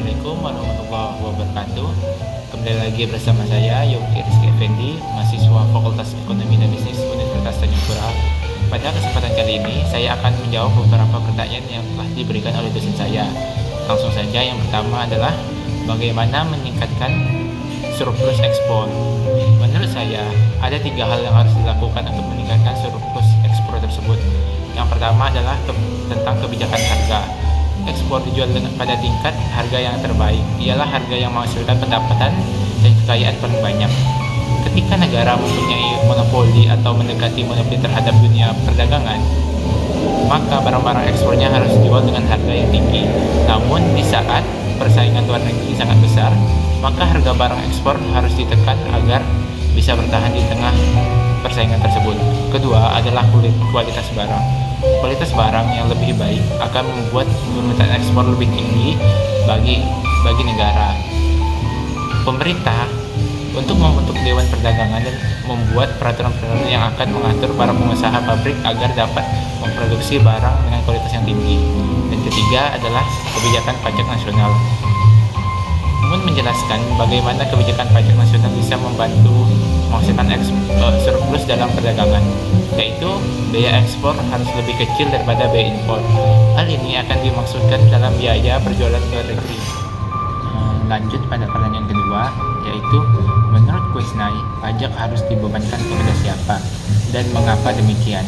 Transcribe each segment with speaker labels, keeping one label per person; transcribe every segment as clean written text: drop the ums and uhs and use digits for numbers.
Speaker 1: Assalamualaikum warahmatullahi wabarakatuh. Kembali lagi bersama saya Yogi Rizky Effendi, mahasiswa Fakultas Ekonomi dan Bisnis Universitas Tanjung Pura. Pada kesempatan kali ini, saya akan menjawab beberapa pertanyaan yang telah diberikan oleh dosen saya. Langsung saja, yang pertama adalah bagaimana meningkatkan surplus ekspor. Menurut saya, ada 3 hal yang harus dilakukan untuk meningkatkan surplus ekspor tersebut. Yang pertama adalah tentang kebijakan harga. Ekspor dijual pada tingkat harga yang terbaik, ialah harga yang menghasilkan pendapatan dan kekayaan paling banyak. Ketika negara mempunyai monopoli atau mendekati monopoli terhadap dunia perdagangan, maka barang-barang ekspornya harus dijual dengan harga yang tinggi. Namun di saat persaingan luar negeri sangat besar, maka harga barang ekspor harus ditekan agar bisa bertahan di tengah persaingan tersebut. Kedua adalah kualitas barang. Kualitas barang yang lebih baik akan membuat permintaan ekspor lebih tinggi bagi negara. Pemerintah untuk membentuk Dewan Perdagangan dan membuat peraturan-peraturan yang akan mengatur para pengusaha pabrik agar dapat memproduksi barang dengan kualitas yang tinggi. Dan ketiga adalah kebijakan pajak nasional. Namun menjelaskan bagaimana kebijakan pajak nasional bisa membantu menghasilkan surplus dalam perdagangan, yaitu biaya ekspor harus lebih kecil daripada biaya impor. Hal ini akan dimaksudkan dalam biaya perjualan ke luar negeri. Lanjut pada pertanyaan kedua, yaitu menurut Kuisnai, pajak harus dibebankan kepada siapa dan mengapa demikian?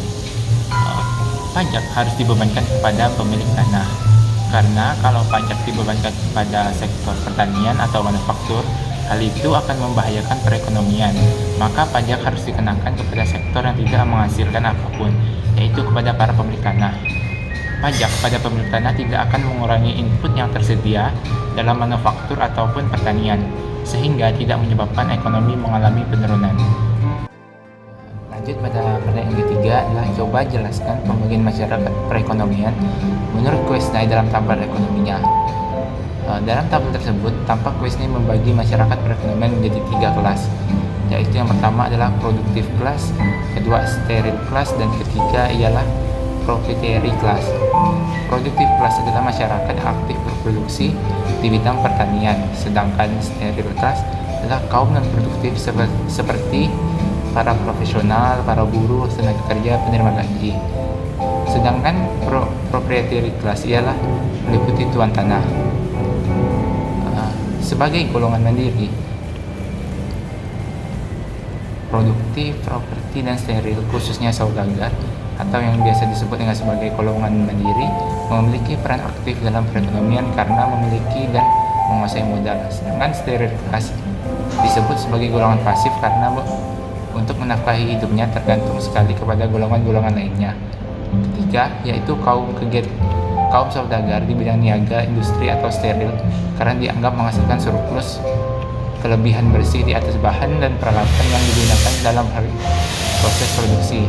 Speaker 1: Pajak harus dibebankan kepada pemilik tanah. Karena kalau pajak dibebankan kepada sektor pertanian atau manufaktur, hal itu akan membahayakan perekonomian. Maka pajak harus dikenakan kepada sektor yang tidak menghasilkan apapun, yaitu kepada para pemilik tanah. Pajak pada pemilik tanah tidak akan mengurangi input yang tersedia dalam manufaktur ataupun pertanian, sehingga tidak menyebabkan ekonomi mengalami penurunan. Lanjut pada pertanyaan ketiga adalah coba jelaskan pembagian masyarakat perekonomian menurut Kuisnai dalam tabel ekonominya. Dalam tabel tersebut, tampak Kuisnai membagi masyarakat perekonomian menjadi 3 kelas, yaitu yang pertama adalah productive class, kedua sterile class, dan ketiga ialah profiteering class. Productive class adalah masyarakat yang aktif berproduksi di bidang pertanian, sedangkan sterile class adalah kaum non-produktif seperti para profesional, para buruh, tenaga kerja, penerima gaji. Sedangkan proprietary class ialah meliputi tuan tanah. Sebagai golongan mandiri, produktif, properti, dan steril, khususnya saudagar atau yang biasa disebut dengan sebagai golongan mandiri, memiliki peran aktif dalam perekonomian karena memiliki dan menguasai modal. Sedangkan steril class disebut sebagai golongan pasif karena untuk menafkahi hidupnya tergantung sekali kepada golongan-golongan lainnya. Ketiga, yaitu kaum saudagar di bidang niaga, industri, atau steril karena dianggap menghasilkan surplus kelebihan bersih di atas bahan dan peralatan yang digunakan dalam proses produksi.